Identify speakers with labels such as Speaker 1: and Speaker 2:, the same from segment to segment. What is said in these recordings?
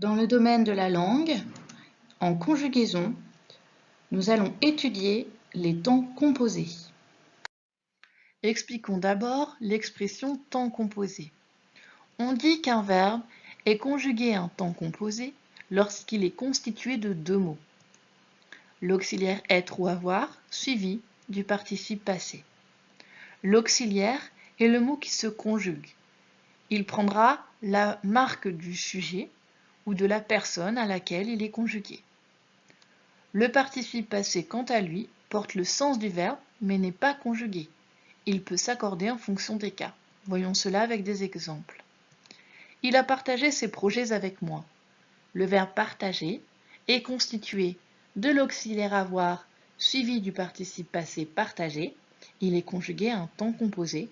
Speaker 1: Dans le domaine de la langue, en conjugaison, nous allons étudier les temps composés. Expliquons d'abord l'expression temps composé. On dit qu'un verbe est conjugué en temps composé lorsqu'il est constitué de deux mots. L'auxiliaire être ou avoir suivi du participe passé. L'auxiliaire est le mot qui se conjugue. Il prendra la marque du sujet ou de la personne à laquelle il est conjugué. Le participe passé, quant à lui, porte le sens du verbe mais n'est pas conjugué. Il peut s'accorder en fonction des cas. Voyons cela avec des exemples. Il a partagé ses projets avec moi. Le verbe partager est constitué de l'auxiliaire avoir suivi du participe passé partagé. Il est conjugué à un temps composé,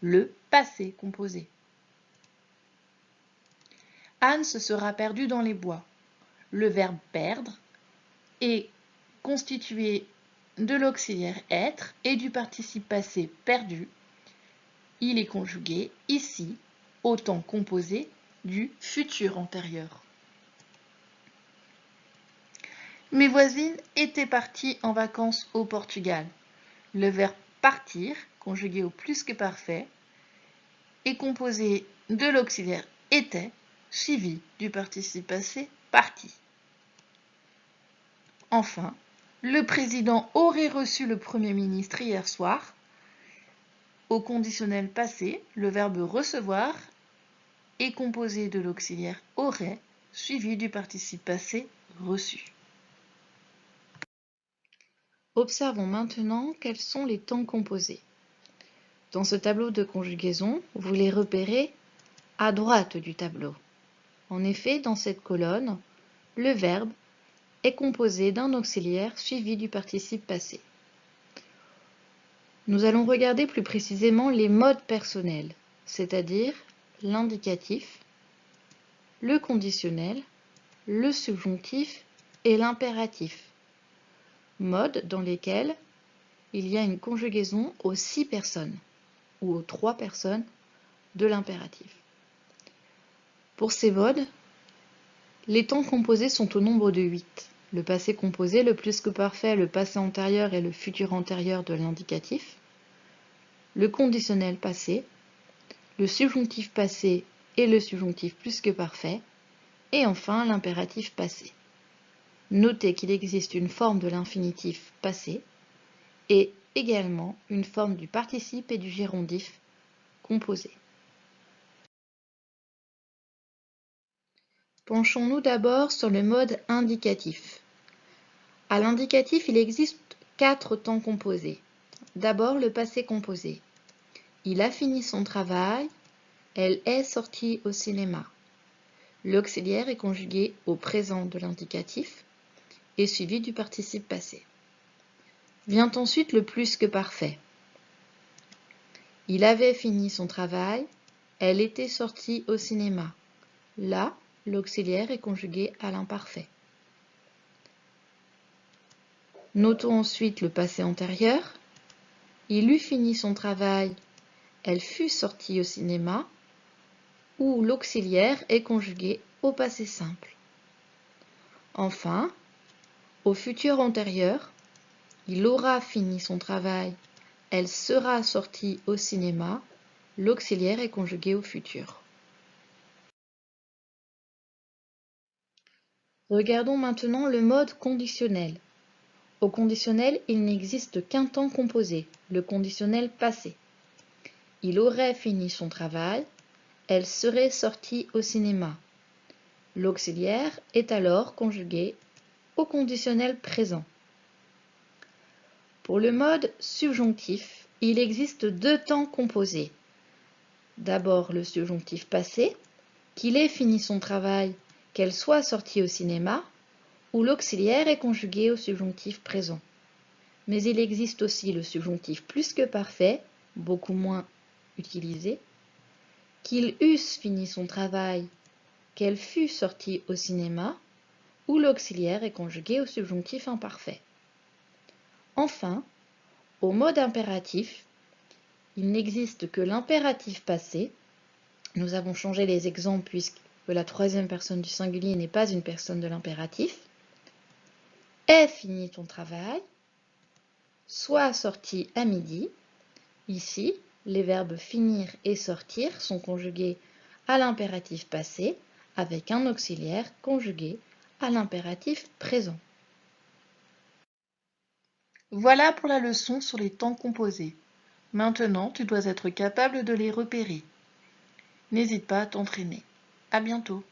Speaker 1: le passé composé. Anne se sera perdue dans les bois. Le verbe perdre est constitué de l'auxiliaire être et du participe passé perdu. Il est conjugué ici au temps composé du futur antérieur. Mes voisines étaient parties en vacances au Portugal. Le verbe partir, conjugué au plus que parfait, est composé de l'auxiliaire était suivi du participe passé parti. Enfin, le président aurait reçu le Premier ministre hier soir. Au conditionnel passé, le verbe recevoir est composé de l'auxiliaire aurait suivi du participe passé reçu. Observons maintenant quels sont les temps composés. Dans ce tableau de conjugaison, vous les repérez à droite du tableau. En effet, dans cette colonne, le verbe est composé d'un auxiliaire suivi du participe passé. Nous allons regarder plus précisément les modes personnels, c'est-à-dire l'indicatif, le conditionnel, le subjonctif et l'impératif. Modes dans lesquels il y a une conjugaison aux 6 personnes ou aux 3 personnes de l'impératif. Pour ces modes, les temps composés sont au nombre de 8. Le passé composé, le plus que parfait, le passé antérieur et le futur antérieur de l'indicatif, le conditionnel passé, le subjonctif passé et le subjonctif plus que parfait, et enfin l'impératif passé. Notez qu'il existe une forme de l'infinitif passé et également une forme du participe et du gérondif composé. Penchons-nous d'abord sur le mode indicatif. À l'indicatif, il existe 4 temps composés. D'abord, le passé composé. Il a fini son travail, elle est sortie au cinéma. L'auxiliaire est conjugué au présent de l'indicatif et suivi du participe passé. Vient ensuite le plus que parfait. Il avait fini son travail, elle était sortie au cinéma. Là, l'auxiliaire est conjugué à l'imparfait. Notons ensuite le passé antérieur. Il eut fini son travail, elle fut sortie au cinéma, où l'auxiliaire est conjugué au passé simple. Enfin, au futur antérieur, il aura fini son travail, elle sera sortie au cinéma, l'auxiliaire est conjugué au futur. Regardons maintenant le mode conditionnel. Au conditionnel, il n'existe qu'un temps composé, le conditionnel passé. Il aurait fini son travail, elle serait sortie au cinéma. L'auxiliaire est alors conjugué au conditionnel présent. Pour le mode subjonctif, il existe 2 temps composés. D'abord le subjonctif passé, qu'il ait fini son travail, qu'elle soit sortie au cinéma, où l'auxiliaire est conjugué au subjonctif présent. Mais il existe aussi le subjonctif plus que parfait, beaucoup moins utilisé, qu'il eusse fini son travail, qu'elle fût sortie au cinéma, où l'auxiliaire est conjugué au subjonctif imparfait. Enfin, au mode impératif, il n'existe que l'impératif passé. Nous avons changé les exemples que la troisième personne du singulier n'est pas une personne de l'impératif. Aie fini ton travail. Sois sorti à midi. Ici, les verbes finir et sortir sont conjugués à l'impératif passé avec un auxiliaire conjugué à l'impératif présent. Voilà pour la leçon sur les temps composés. Maintenant, tu dois être capable de les repérer. N'hésite pas à t'entraîner. À bientôt.